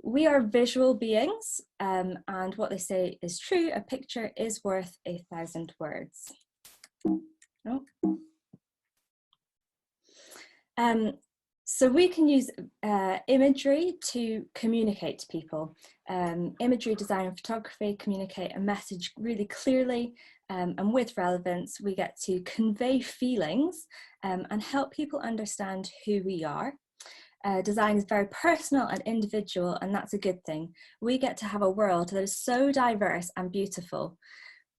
We are visual beings, and what they say is true: a picture is worth 1,000 words. Oh. So we can use imagery to communicate to people. Imagery, design and photography communicate a message really clearly, and with relevance. We get to convey feelings and help people understand who we are. Design is very personal and individual, and that's a good thing. We get to have a world that is so diverse and beautiful.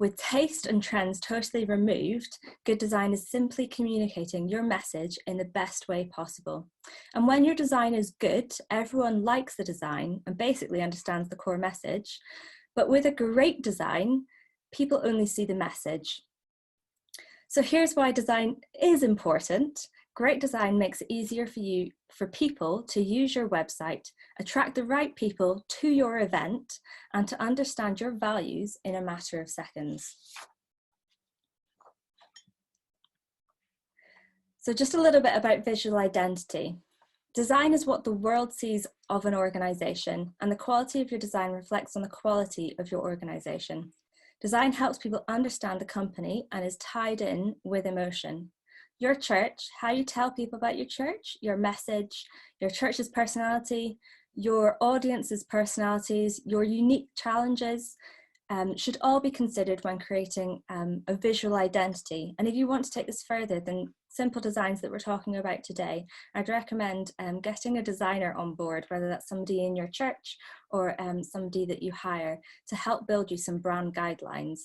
With taste and trends totally removed, good design is simply communicating your message in the best way possible. And when your design is good, everyone likes the design and basically understands the core message. But with a great design, people only see the message. So here's why design is important. Great design makes it easier for people to use your website, attract the right people to your event, and to understand your values in a matter of seconds. So just a little bit about visual identity. Design is what the world sees of an organization, and the quality of your design reflects on the quality of your organization. Design helps people understand the company and is tied in with emotion. Your church, how you tell people about your church, your message, your church's personality, your audience's personalities, your unique challenges, should all be considered when creating a visual identity. And if you want to take this further than simple designs that we're talking about today, I'd recommend getting a designer on board, whether that's somebody in your church or somebody that you hire, to help build you some brand guidelines.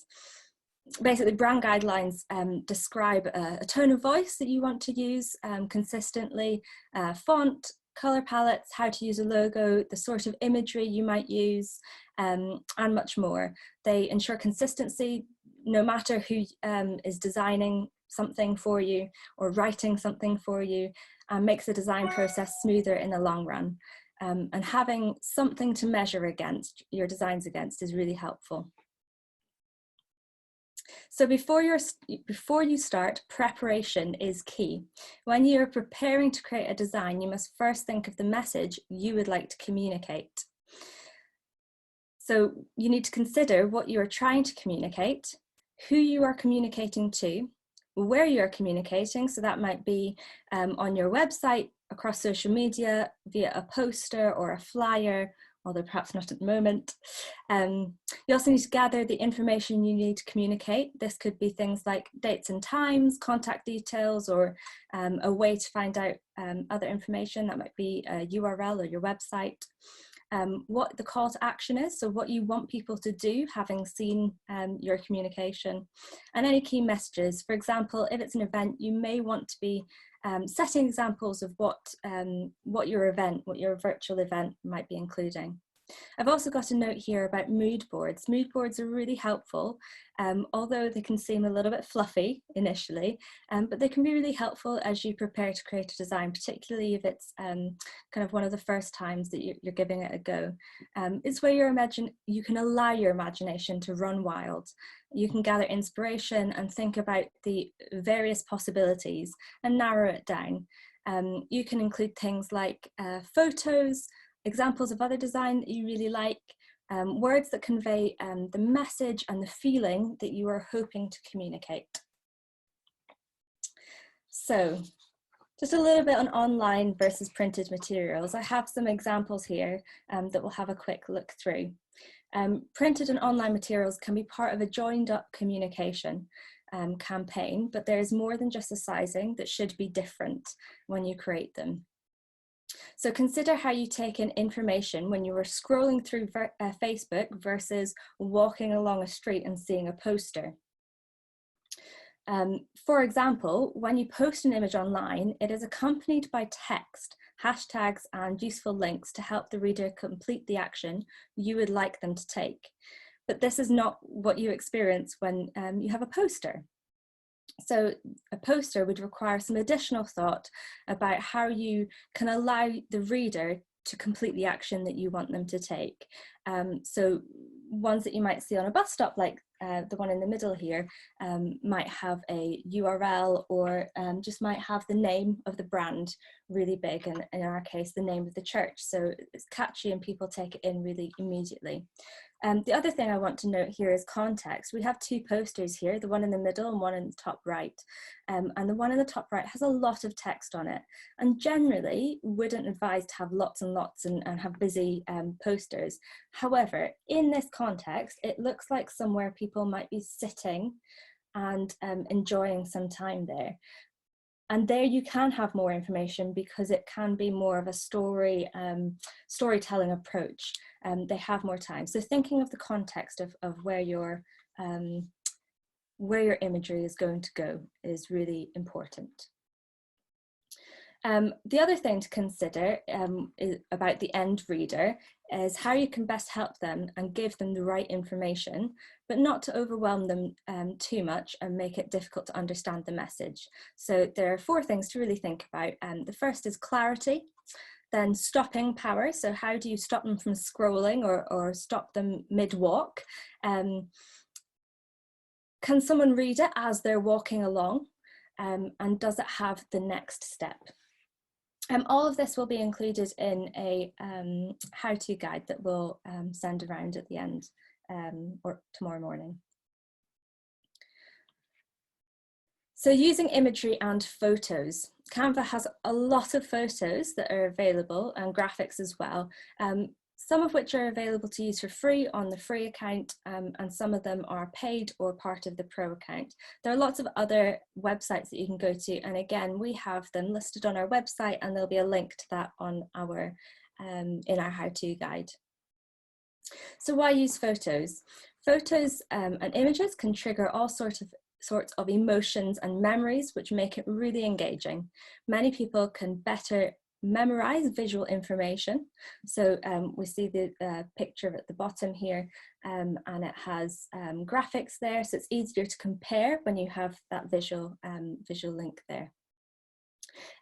Basically, brand guidelines describe a tone of voice that you want to use consistently, font, color palettes, how to use a logo, the sort of imagery you might use, and much more. They ensure consistency no matter who is designing something for you or writing something for you, and makes the design process smoother in the long run. And having something to measure against, your designs against, is really helpful. So before you start, preparation is key. When you're preparing to create a design, you must first think of the message you would like to communicate. So you need to consider what you are trying to communicate, who you are communicating to, where you're communicating. So that might be on your website, across social media, via a poster or a flyer, although perhaps not at the moment. You also need to gather the information you need to communicate. This could be things like dates and times, contact details, or a way to find out other information. That might be a URL or your website. What the call to action is, so what you want people to do having seen your communication, and any key messages. For example, if it's an event, you may want to be setting examples of what your virtual event might be including. I've also got a note here about mood boards. Mood boards are really helpful, although they can seem a little bit fluffy initially, but they can be really helpful as you prepare to create a design, particularly if it's kind of one of the first times that you're giving it a go. It's where you can allow your imagination to run wild. You can gather inspiration and think about the various possibilities and narrow it down. You can include things like photos, examples of other design that you really like, words that convey the message and the feeling that you are hoping to communicate. So just a little bit on online versus printed materials. I have some examples here that we'll have a quick look through. Printed and online materials can be part of a joined up communication campaign, but there is more than just the sizing that should be different when you create them. So consider how you take in information when you were scrolling through Facebook versus walking along a street and seeing a poster. For example, when you post an image online, it is accompanied by text, hashtags, and useful links to help the reader complete the action you would like them to take. But this is not what you experience when you have a poster. So a poster would require some additional thought about how you can allow the reader to complete the action that you want them to take. So ones that you might see on a bus stop, like the one in the middle here might have a URL, or just might have the name of the brand really big, and in our case the name of the church, so it's catchy and people take it in really immediately. The other thing I want to note here is context. We have two posters here, the one in the middle and one in the top right. And the one in the top right has a lot of text on it, and generally wouldn't advise to have lots and lots and have busy posters. However, in this context, it looks like somewhere people might be sitting and enjoying some time there. And there you can have more information because it can be more of a storytelling approach. They have more time. So thinking of the context of where your imagery is going to go is really important. The other thing to consider about the end reader is how you can best help them and give them the right information, but not to overwhelm them too much and make it difficult to understand the message. So there are 4 things to really think about. The first is clarity, then stopping power. So how do you stop them from scrolling or stop them mid-walk? Can someone read it as they're walking along? And does it have the next step? All of this will be included in a how-to guide that we'll send around at the end or tomorrow morning. So using imagery and photos. Canva has a lot of photos that are available and graphics as well, some of which are available to use for free on the free account, and some of them are paid or part of the pro account. There are lots of other websites that you can go to, and again, we have them listed on our website, and there'll be a link to that on our in our how-to guide. So why use photos? Photos and images can trigger all sorts of emotions and memories, which make it really engaging. Many people can better memorize visual information. So we see the picture at the bottom here, and it has graphics there, so it's easier to compare when you have that visual link there.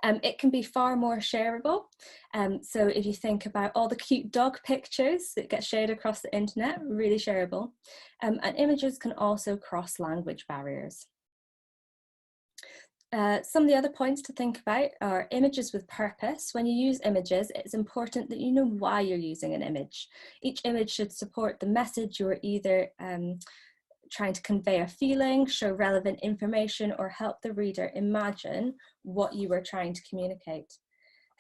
It can be far more shareable. So if you think about all the cute dog pictures that get shared across the internet, really shareable. And images can also cross language barriers. Some of the other points to think about are images with purpose. When you use images, it's important that you know why you're using an image. Each image should support the message you're either trying to convey a feeling, show relevant information, or help the reader imagine what you were trying to communicate.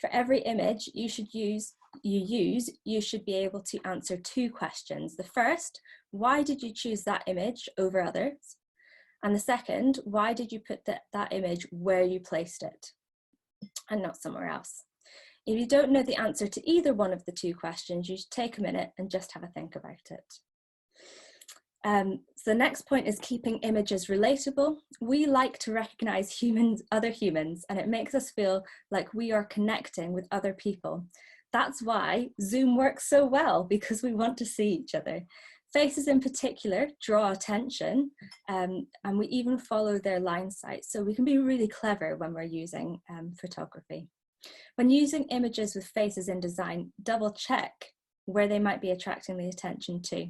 For every image you should be able to answer 2 questions. The first, why did you choose that image over others? And the second, why did you put that image where you placed it and not somewhere else? If you don't know the answer to either one of the 2 questions, you should take a minute and just have a think about it. So the next point is keeping images relatable. We like to recognize other humans, and it makes us feel like we are connecting with other people. That's why Zoom works so well, because we want to see each other. Faces in particular draw attention, and we even follow their line sight, so we can be really clever when we're using photography. When using images with faces in design, double check where they might be attracting the attention to.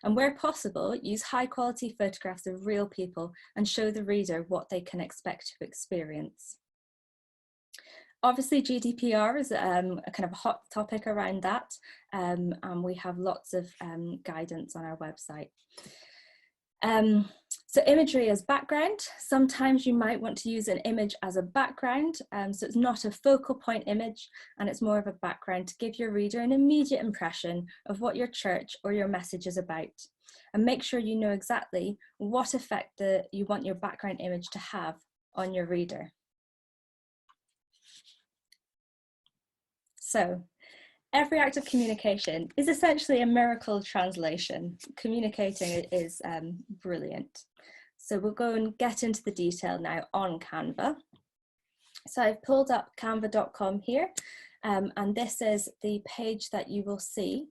And where possible, use high quality photographs of real people and show the reader what they can expect to experience. Obviously, GDPR is a kind of a hot topic around that, and we have lots of guidance on our website. So imagery as background. Sometimes you might want to use an image as a background, so it's not a focal point image, and it's more of a background to give your reader an immediate impression of what your church or your message is about. And make sure you know exactly what effect you want your background image to have on your reader. So, every act of communication is essentially a miracle translation. Communicating is brilliant. So we'll go and get into the detail now on Canva. So I've pulled up canva.com here, and this is the page that you will see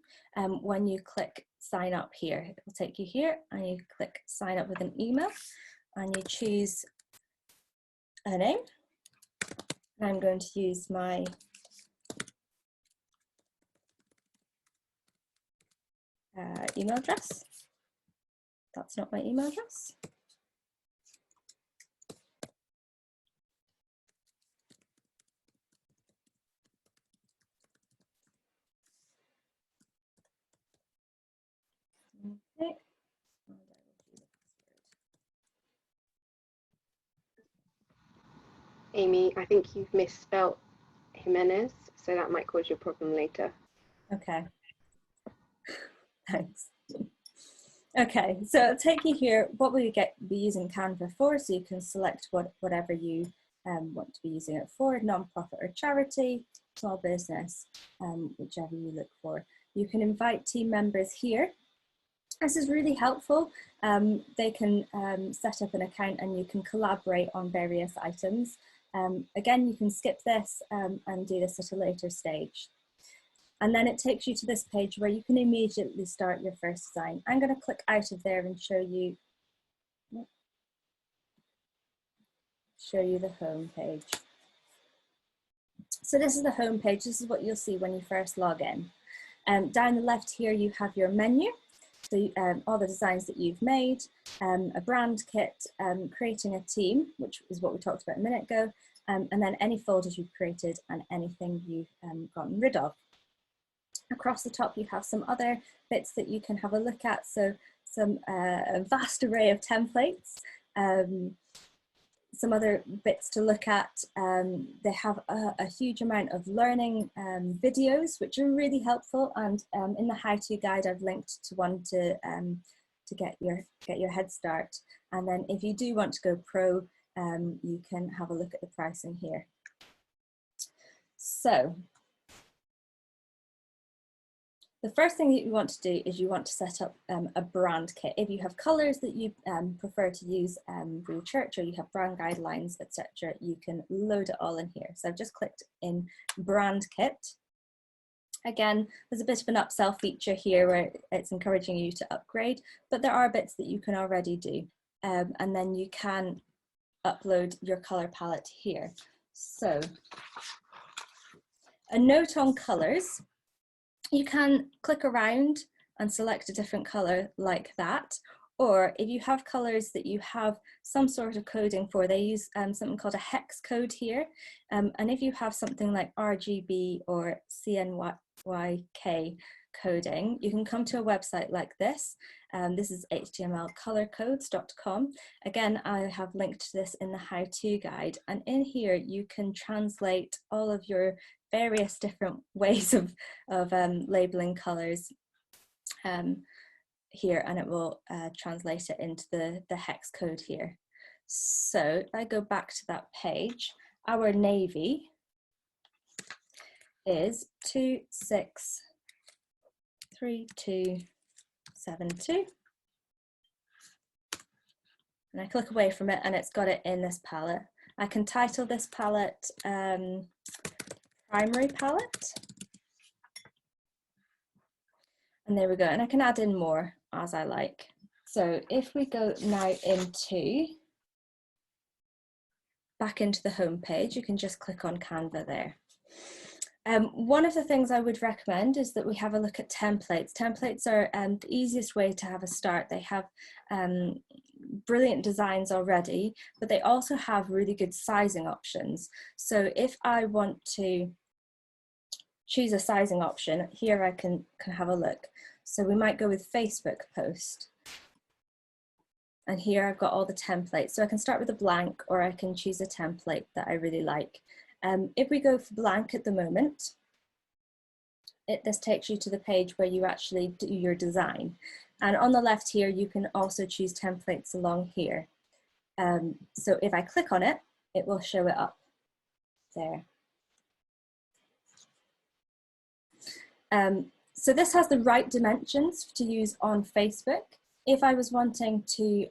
when you click sign up here. It will take you here, and you click sign up with an email, and you choose a name. I'm going to use my email address. That's not my email address. Okay. Amy, I think you've misspelt Jimenez, so that might cause you a problem later. Okay. Thanks. Okay, so it'll take you here. What will you be using Canva for? So you can select whatever you want to be using it for, non-profit or charity, small business, whichever you look for. You can invite team members here. This is really helpful. They can set up an account and you can collaborate on various items. Again, you can skip this and do this at a later stage. And then it takes you to this page where you can immediately start your first design. I'm going to click out of there and show you the home page. So this is the home page. This is what you'll see when you first log in. Down the left here, you have your menu. So all the designs that you've made, a brand kit, creating a team, which is what we talked about a minute ago, and then any folders you've created and anything you've gotten rid of. Across the top, you have some other bits that you can have a look at. So a vast array of templates, some other bits to look at. They have a huge amount of learning videos, which are really helpful. And in the how-to guide, I've linked to one to get your head start. And then if you do want to go pro, you can have a look at the pricing here. So the first thing that you want to do is you want to set up a brand kit. If you have colours that you prefer to use for your church, or you have brand guidelines, etc., you can load it all in here. So I've just clicked in brand kit. Again, there's a bit of an upsell feature here where it's encouraging you to upgrade, but there are bits that you can already do. And then you can upload your colour palette here. So a note on colours. You can click around and select a different colour like that, or if you have colours that you have some sort of coding for, they use something called a hex code here, and if you have something like RGB or CNYK coding, you can come to a website like this. This is htmlcolorcodes.com. Again, I have linked this in the how-to guide, and in here you can translate all of your various different ways of labeling colors here, and it will translate it into the hex code here. So if I go back to that page, our navy is 263272, and I click away from it and it's got it in this palette. I can title this palette primary palette, and there we go, and I can add in more as I like. So if we go now back into the home page, you can just click on Canva there. One of the things I would recommend is that we have a look at templates. Templates are the easiest way to have a start. They have brilliant designs already, but they also have really good sizing options. So if I want to choose a sizing option, here I can have a look. So we might go with Facebook post. And here I've got all the templates. So I can start with a blank, or I can choose a template that I really like. If we go for blank at the moment, this takes you to the page where you actually do your design. And on the left here, you can also choose templates along here. So if I click on it, it will show it up there. So this has the right dimensions to use on Facebook. If I was wanting to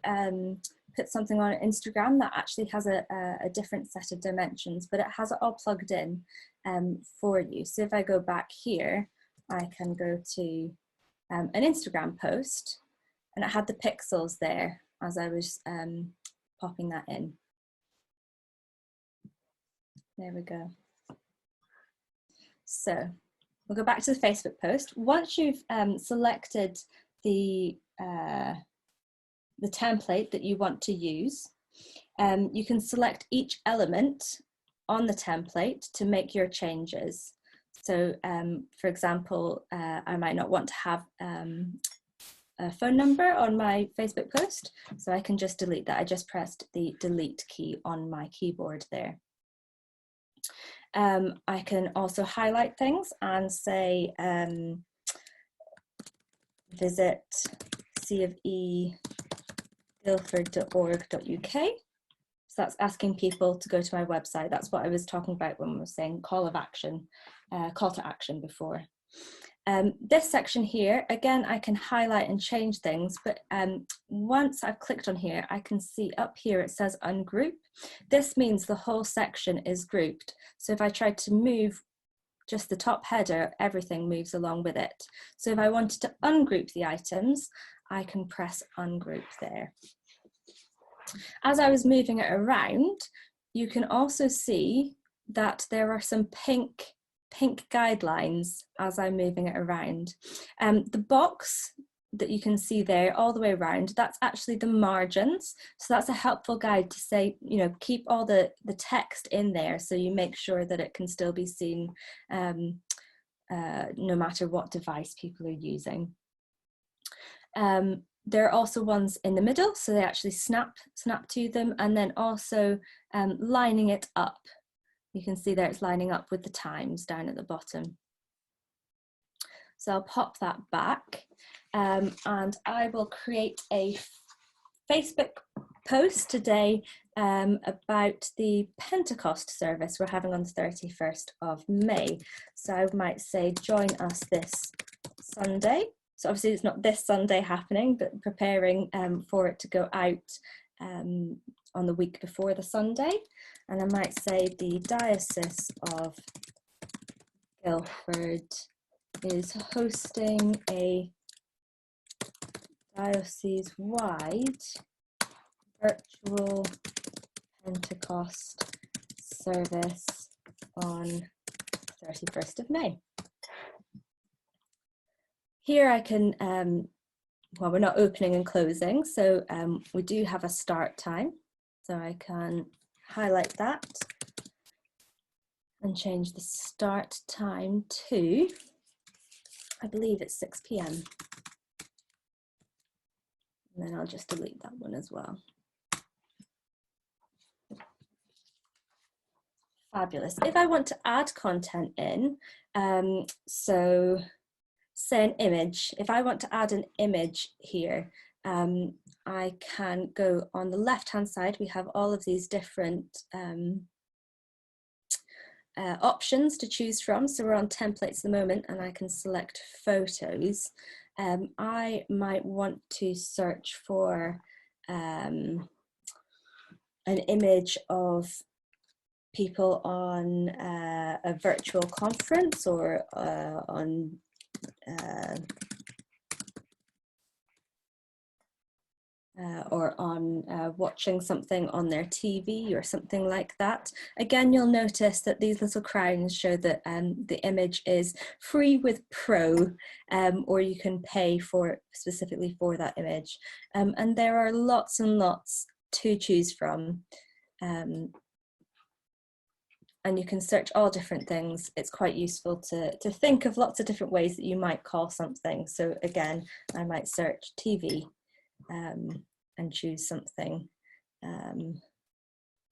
put something on Instagram, that actually has a different set of dimensions, but it has it all plugged in for you. So if I go back here, I can go to an Instagram post, and it had the pixels there as I was popping that in. There we go. So we'll go back to the Facebook post. Once you've selected the the template that you want to use, you can select each element on the template to make your changes. So for example, I might not want to have a phone number on my Facebook post, so I can just delete that. I just pressed the delete key on my keyboard there. I can also highlight things and say visit cofeguildford.org.uk. So that's asking people to go to my website. That's what I was talking about when we were saying call to action before. This section here, again, I can highlight and change things, but once I've clicked on here, I can see up here it says ungroup. This means the whole section is grouped. So if I try to move just the top header, everything moves along with it. So if I wanted to ungroup the items, I can press ungroup there. As I was moving it around, you can also see that there are some pink guidelines as I'm moving it around. The box that you can see there all the way around, that's actually the margins. So that's a helpful guide to say, you know, keep all the text in there so you make sure that it can still be seen no matter what device people are using. There are also ones in the middle, so they actually snap to them, and then also lining it up. You can see there it's lining up with the times down at the bottom. So I'll pop that back and I will create a Facebook post today about the Pentecost service we're having on the 31st of May. So I might say join us this Sunday. So obviously it's not this Sunday happening, but preparing for it to go out on the week before the Sunday. And I might say the Diocese of Guildford is hosting a diocese-wide virtual Pentecost service on 31st of May. Here I can, well, we're not opening and closing, so we do have a start time. So I can highlight that and change the start time to, I believe it's 6 p.m. And then I'll just delete that one as well. Fabulous. If I want to add content in, so say an image, if I want to add an image here, I can go on the left hand side. We have all of these different options to choose from. So we're on templates at the moment and I can select photos. I might want to search for an image of people on a virtual conference or on watching something on their TV or something like that. Again, you'll notice that these little crowns show that the image is free with Pro, or you can pay for specifically for that image. And there are lots and lots to choose from. And you can search all different things. It's quite useful to think of lots of different ways that you might call something. So again, I might search TV and choose something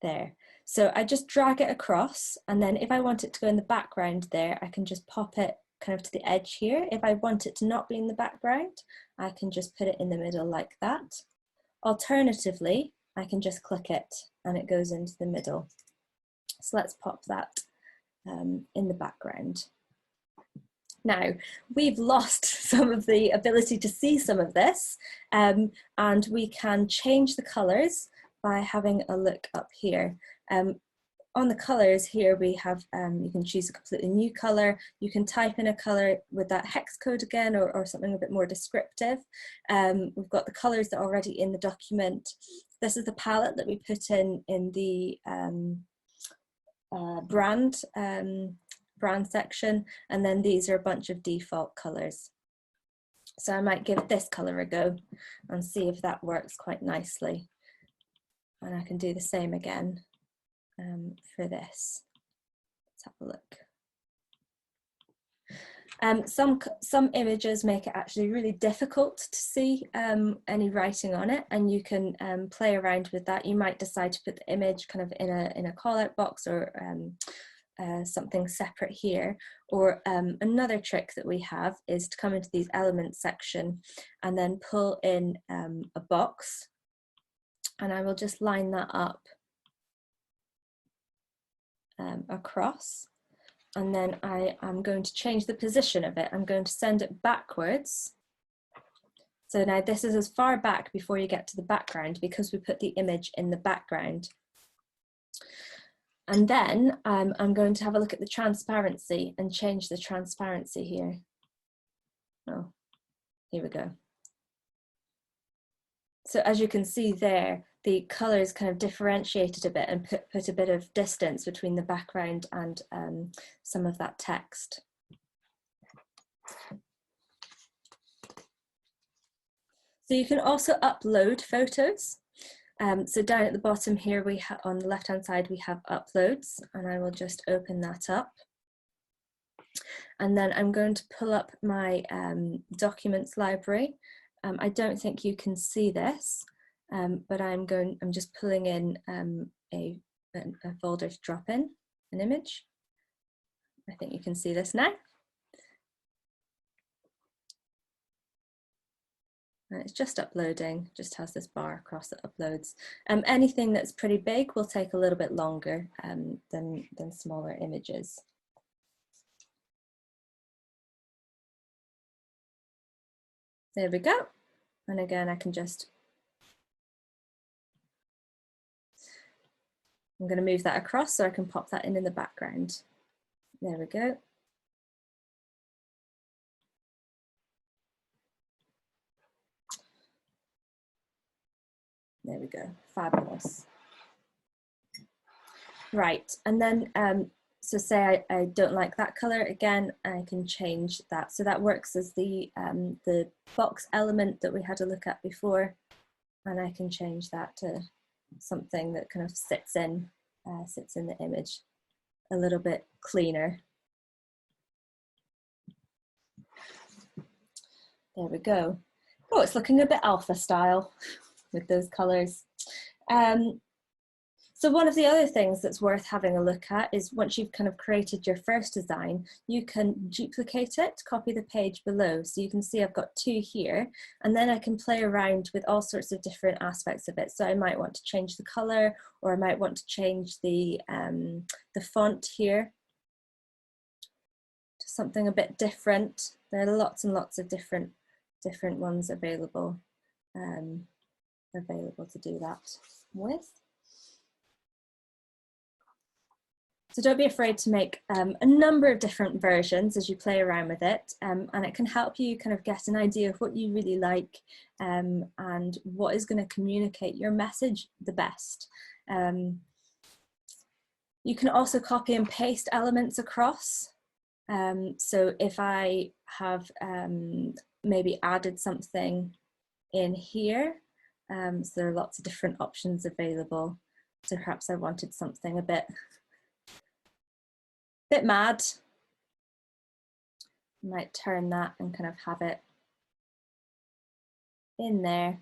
there. So I just drag it across, and then if I want it to go in the background there, I can just pop it kind of to the edge here. If I want it to not be in the background, I can just put it in the middle like that. Alternatively, I can just click it and it goes into the middle. So let's pop that in the background. Now, we've lost some of the ability to see some of this, and we can change the colours by having a look up here. On the colours here, we have, you can choose a completely new colour. You can type in a colour with that hex code again, or something a bit more descriptive. We've got the colours that are already in the document. This is the palette that we put in the brand section, and then these are a bunch of default colors. So I might give this colour a go and see if that works quite nicely. And I can do the same again for this. Let's have a look. Some images make it actually really difficult to see any writing on it, and you can play around with that. You might decide to put the image kind of in a call out box or something separate here, or another trick that we have is to come into these elements section and then pull in a box, and I will just line that up across, and then I am going to change the position of it. I'm going to send it backwards. So now this is as far back before you get to the background because we put the image in the background. And then I'm going to have a look at the transparency and change the transparency here. Oh, here we go. So as you can see there, the colours kind of differentiated a bit and put a bit of distance between the background and some of that text. So you can also upload photos. So down at the bottom here, we have on the left-hand side, we have uploads, and I will just open that up. And then I'm going to pull up my documents library. I don't think you can see this, but I'm just pulling in a folder to drop in an image. I think you can see this now. And it's just uploading, just has this bar across that uploads. Anything that's pretty big will take a little bit longer than smaller images. There we go. And again, I can just, I'm going to move that across so I can pop that in the background. There we go. There we go, fabulous. Right, and then, so say I don't like that color, again, I can change that. So that works as the box element that we had a look at before, and I can change that to something that kind of sits in the image a little bit cleaner. There we go. Oh, it's looking a bit alpha style with those colors. So one of the other things that's worth having a look at is once you've kind of created your first design, you can duplicate it, copy the page below. So you can see I've got two here, and then I can play around with all sorts of different aspects of it. So I might want to change the color, or I might want to change the font here to something a bit different. There are lots and lots of different ones available to do that with. So don't be afraid to make a number of different versions as you play around with it, and it can help you kind of get an idea of what you really like and what is going to communicate your message the best. You can also copy and paste elements across. So if I have maybe added something in here, so there are lots of different options available. So perhaps I wanted something a bit mad. I might turn that and kind of have it in there.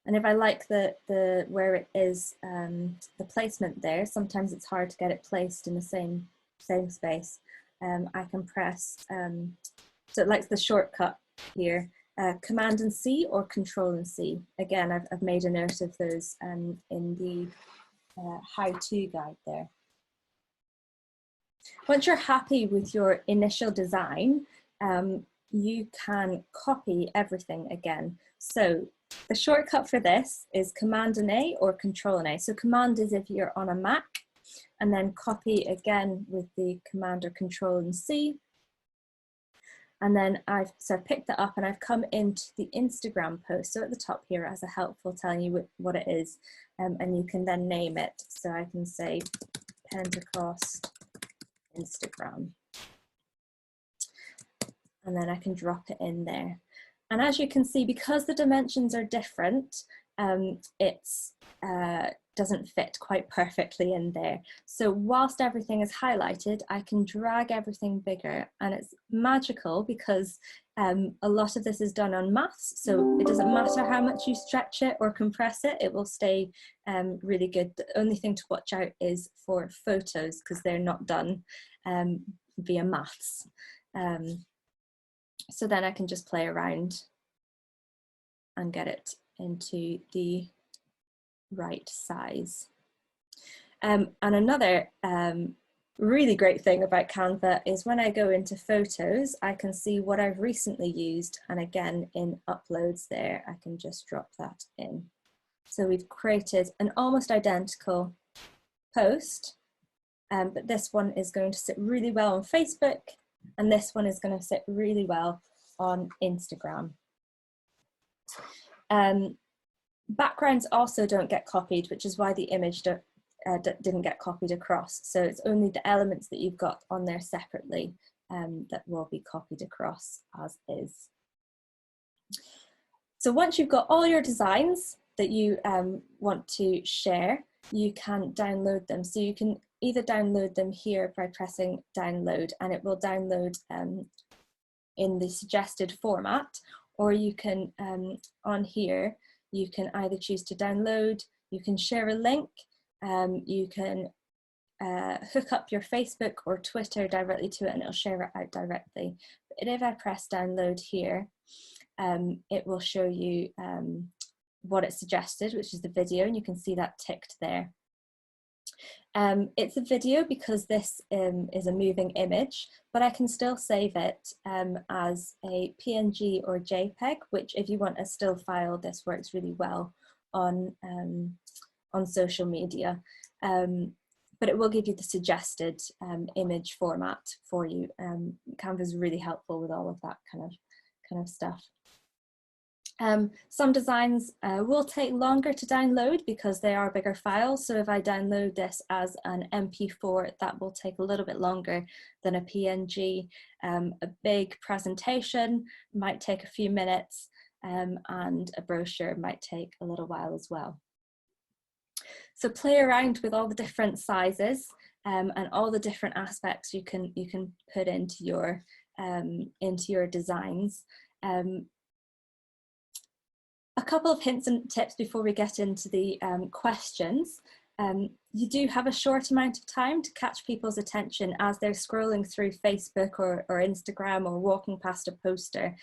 And if I like the where it is, the placement there, sometimes it's hard to get it placed in the same space. I can press, so it likes the shortcut here, Command and C or Control and C. Again, I've made a note of those in the how-to guide there. Once you're happy with your initial design, you can copy everything again. So the shortcut for this is Command and A or Control and A. So Command is if you're on a Mac, and then copy again with the Command or Control and C. And then I've picked that up and I've come into the Instagram post. So at the top here it has a helpful telling you what it is, and you can then name it. So I can say Pentecost Instagram, and then I can drop it in there. And as you can see, because the dimensions are different, it doesn't fit quite perfectly in there. So whilst everything is highlighted, I can drag everything bigger, and it's magical because a lot of this is done on maths, so it doesn't matter how much you stretch it or compress it, it will stay really good. The only thing to watch out is for photos, because they're not done via maths. So then I can just play around and get it into the right size. And another really great thing about Canva is when I go into photos, I can see what I've recently used, and again in uploads there, I can just drop that in. So we've created an almost identical post, but this one is going to sit really well on Facebook, and this one is going to sit really well on Instagram. Backgrounds also don't get copied, which is why the image didn't get copied across. So it's only the elements that you've got on there separately that will be copied across as is. So once you've got all your designs that you want to share, you can download them. So you can either download them here by pressing download, and it will download in the suggested format, or you can, on here, you can either choose to download, you can share a link, you can hook up your Facebook or Twitter directly to it and it'll share it out directly. But if I press download here, it will show you what it suggested, which is the video, and you can see that ticked there. It's a video because this is a moving image, but I can still save it as a PNG or JPEG, which if you want a still file, this works really well on social media. But it will give you the suggested image format for you. Canva is really helpful with all of that kind of stuff. Some designs will take longer to download because they are bigger files. So if I download this as an MP4, that will take a little bit longer than a PNG. A big presentation might take a few minutes, and a brochure might take a little while as well. So play around with all the different sizes and all the different aspects you can put into your designs. A couple of hints and tips before we get into the questions. You do have a short amount of time to catch people's attention as they're scrolling through Facebook or Instagram or walking past a poster.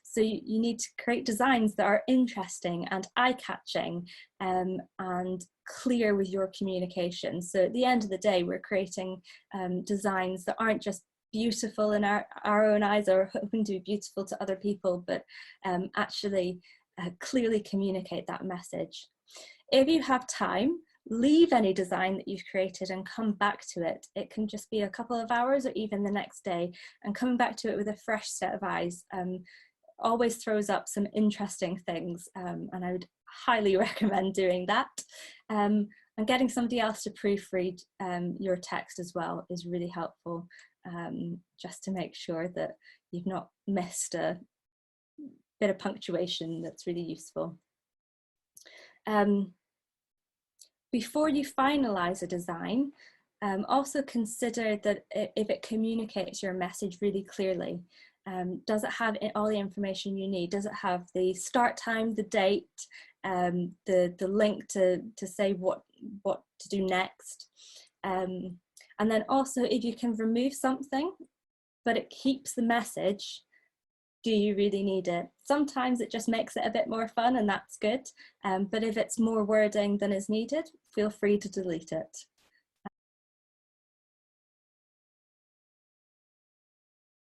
So you need to create designs that are interesting and eye-catching and clear with your communication. So at the end of the day, we're creating designs that aren't just beautiful in our own eyes or hoping to be beautiful to other people, but actually clearly communicate that message. If you have time, leave any design that you've created and come back to it. It can just be a couple of hours or even the next day, and coming back to it with a fresh set of eyes always throws up some interesting things, and I would highly recommend doing that. And getting somebody else to proofread your text as well is really helpful, just to make sure that you've not missed a bit of punctuation that's really useful. Before you finalize a design, also consider that if it communicates your message really clearly. Does it have all the information you need? Does it have the start time, the date, the link to say what to do next? And then also, if you can remove something, but it keeps the message, do you really need it? Sometimes it just makes it a bit more fun, and that's good. But if it's more wording than is needed, feel free to delete it.